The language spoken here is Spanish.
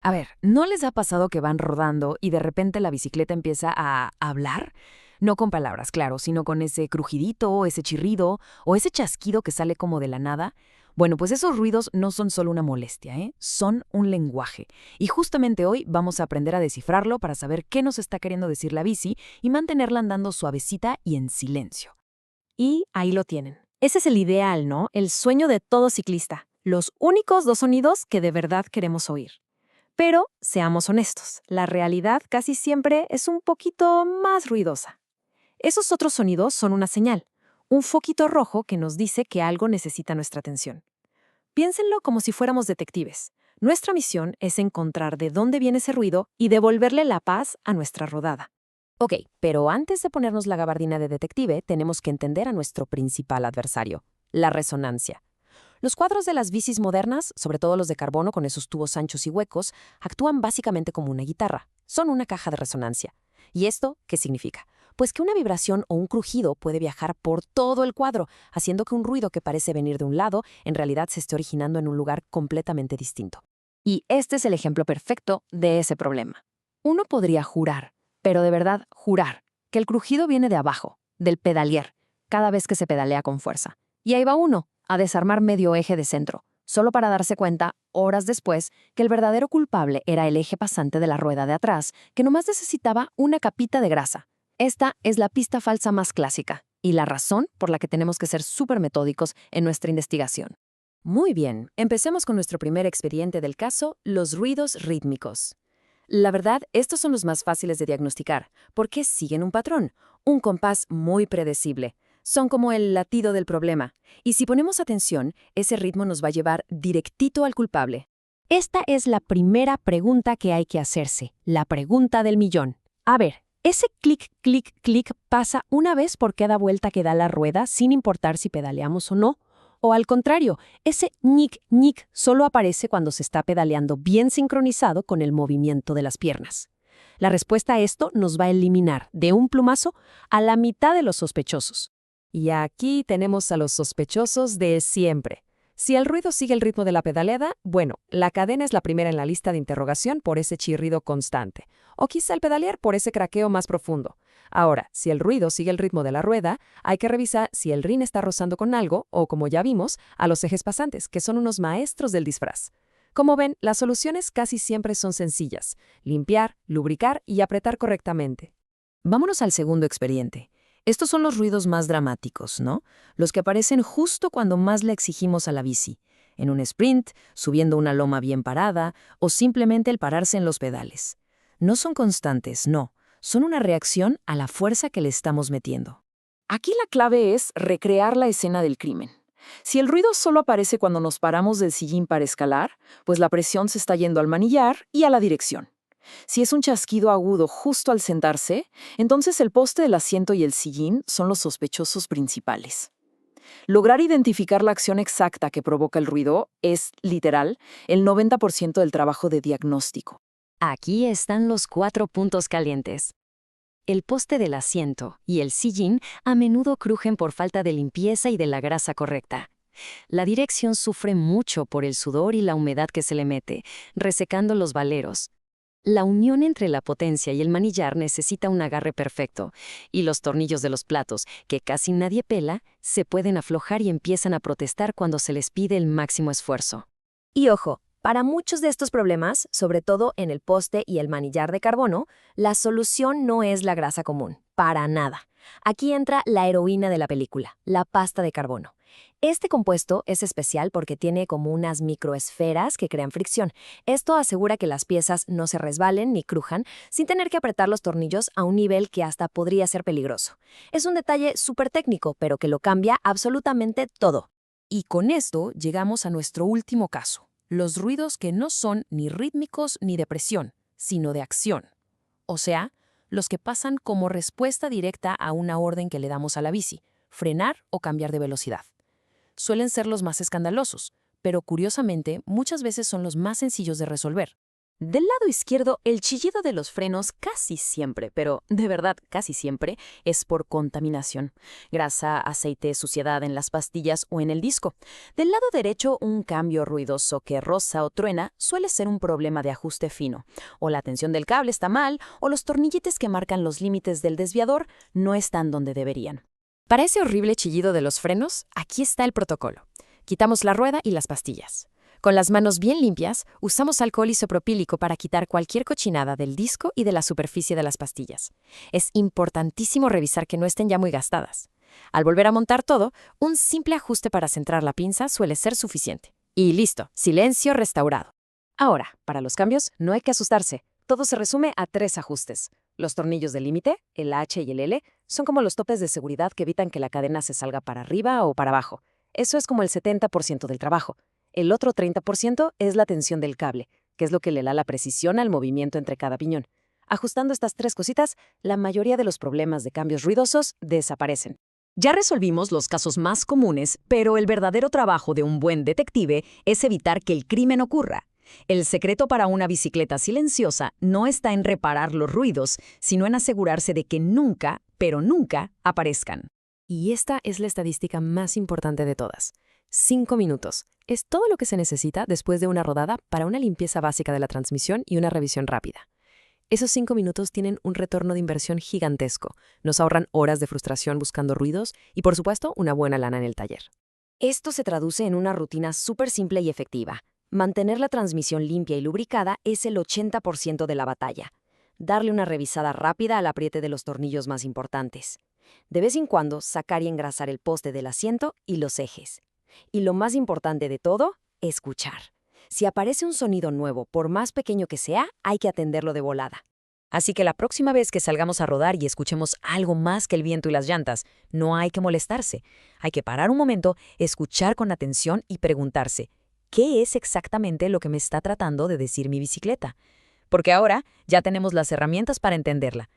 A ver, ¿no les ha pasado que van rodando y de repente la bicicleta empieza a hablar? No con palabras, claro, sino con ese crujidito, ese chirrido o ese chasquido que sale como de la nada. Bueno, pues esos ruidos no son solo una molestia, ¿eh? Son un lenguaje. Y justamente hoy vamos a aprender a descifrarlo para saber qué nos está queriendo decir la bici y mantenerla andando suavecita y en silencio. Y ahí lo tienen. Ese es el ideal, ¿no? El sueño de todo ciclista. Los únicos dos sonidos que de verdad queremos oír. Pero, seamos honestos, la realidad casi siempre es un poquito más ruidosa. Esos otros sonidos son una señal, un foquito rojo que nos dice que algo necesita nuestra atención. Piénsenlo como si fuéramos detectives. Nuestra misión es encontrar de dónde viene ese ruido y devolverle la paz a nuestra rodada. Ok, pero antes de ponernos la gabardina de detective, tenemos que entender a nuestro principal adversario, la resonancia. Los cuadros de las bicis modernas, sobre todo los de carbono con esos tubos anchos y huecos, actúan básicamente como una guitarra. Son una caja de resonancia. ¿Y esto qué significa? Pues que una vibración o un crujido puede viajar por todo el cuadro, haciendo que un ruido que parece venir de un lado, en realidad se esté originando en un lugar completamente distinto. Y este es el ejemplo perfecto de ese problema. Uno podría jurar, pero de verdad jurar, que el crujido viene de abajo, del pedalier, cada vez que se pedalea con fuerza. Y ahí va uno, a desarmar medio eje de centro, solo para darse cuenta, horas después, que el verdadero culpable era el eje pasante de la rueda de atrás, que nomás necesitaba una capita de grasa. Esta es la pista falsa más clásica, y la razón por la que tenemos que ser súper metódicos en nuestra investigación. Muy bien, empecemos con nuestro primer expediente del caso, los ruidos rítmicos. La verdad, estos son los más fáciles de diagnosticar, porque siguen un patrón, un compás muy predecible. Son como el latido del problema, y si ponemos atención, ese ritmo nos va a llevar directito al culpable. Esta es la primera pregunta que hay que hacerse, la pregunta del millón. A ver, ese clic, clic, clic pasa una vez por cada vuelta que da la rueda sin importar si pedaleamos o no. O al contrario, ese ñic, ñic solo aparece cuando se está pedaleando bien sincronizado con el movimiento de las piernas. La respuesta a esto nos va a eliminar de un plumazo a la mitad de los sospechosos. Y aquí tenemos a los sospechosos de siempre. Si el ruido sigue el ritmo de la pedaleada, bueno, la cadena es la primera en la lista de interrogación por ese chirrido constante, o quizá el pedalear por ese craqueo más profundo. Ahora, si el ruido sigue el ritmo de la rueda, hay que revisar si el rin está rozando con algo, o como ya vimos, a los ejes pasantes, que son unos maestros del disfraz. Como ven, las soluciones casi siempre son sencillas: limpiar, lubricar y apretar correctamente. Vámonos al segundo expediente. Estos son los ruidos más dramáticos, ¿no? Los que aparecen justo cuando más le exigimos a la bici, en un sprint, subiendo una loma bien parada o simplemente el pararse en los pedales. No son constantes, no, son una reacción a la fuerza que le estamos metiendo. Aquí la clave es recrear la escena del crimen. Si el ruido solo aparece cuando nos paramos del sillín para escalar, pues la presión se está yendo al manillar y a la dirección. Si es un chasquido agudo justo al sentarse, entonces el poste del asiento y el sillín son los sospechosos principales. Lograr identificar la acción exacta que provoca el ruido es, literal, el 90% del trabajo de diagnóstico. Aquí están los 4 puntos calientes. El poste del asiento y el sillín a menudo crujen por falta de limpieza y de la grasa correcta. La dirección sufre mucho por el sudor y la humedad que se le mete, resecando los valeros. La unión entre la potencia y el manillar necesita un agarre perfecto, y los tornillos de los platos, que casi nadie pela, se pueden aflojar y empiezan a protestar cuando se les pide el máximo esfuerzo. Y ojo, para muchos de estos problemas, sobre todo en el poste y el manillar de carbono, la solución no es la grasa común, para nada. Aquí entra la heroína de la película, la pasta de carbono. Este compuesto es especial porque tiene como unas microesferas que crean fricción. Esto asegura que las piezas no se resbalen ni crujan sin tener que apretar los tornillos a un nivel que hasta podría ser peligroso. Es un detalle súper técnico, pero que lo cambia absolutamente todo. Y con esto llegamos a nuestro último caso, los ruidos que no son ni rítmicos ni de presión, sino de acción. O sea, los que pasan como respuesta directa a una orden que le damos a la bici, frenar o cambiar de velocidad. Suelen ser los más escandalosos, pero curiosamente muchas veces son los más sencillos de resolver. Del lado izquierdo, el chillido de los frenos casi siempre, pero de verdad casi siempre, es por contaminación. Grasa, aceite, suciedad en las pastillas o en el disco. Del lado derecho, un cambio ruidoso que roza o truena suele ser un problema de ajuste fino. O la tensión del cable está mal, o los tornilletes que marcan los límites del desviador no están donde deberían. Para ese horrible chillido de los frenos, aquí está el protocolo. Quitamos la rueda y las pastillas. Con las manos bien limpias, usamos alcohol isopropílico para quitar cualquier cochinada del disco y de la superficie de las pastillas. Es importantísimo revisar que no estén ya muy gastadas. Al volver a montar todo, un simple ajuste para centrar la pinza suele ser suficiente. Y listo, silencio restaurado. Ahora, para los cambios, no hay que asustarse. Todo se resume a 3 ajustes. Los tornillos de límite, el H y el L, son como los topes de seguridad que evitan que la cadena se salga para arriba o para abajo. Eso es como el 70% del trabajo. El otro 30% es la tensión del cable, que es lo que le da la precisión al movimiento entre cada piñón. Ajustando estas 3 cositas, la mayoría de los problemas de cambios ruidosos desaparecen. Ya resolvimos los casos más comunes, pero el verdadero trabajo de un buen detective es evitar que el crimen ocurra. El secreto para una bicicleta silenciosa no está en reparar los ruidos, sino en asegurarse de que nunca, pero nunca, aparezcan. Y esta es la estadística más importante de todas. 5 minutos. Es todo lo que se necesita después de una rodada para una limpieza básica de la transmisión y una revisión rápida. Esos 5 minutos tienen un retorno de inversión gigantesco. Nos ahorran horas de frustración buscando ruidos y, por supuesto, una buena lana en el taller. Esto se traduce en una rutina súper simple y efectiva. Mantener la transmisión limpia y lubricada es el 80% de la batalla. Darle una revisada rápida al apriete de los tornillos más importantes. De vez en cuando, sacar y engrasar el poste del asiento y los ejes. Y lo más importante de todo, escuchar. Si aparece un sonido nuevo, por más pequeño que sea, hay que atenderlo de volada. Así que la próxima vez que salgamos a rodar y escuchemos algo más que el viento y las llantas, no hay que molestarse. Hay que parar un momento, escuchar con atención y preguntarse, ¿qué es exactamente lo que me está tratando de decir mi bicicleta? Porque ahora ya tenemos las herramientas para entenderla.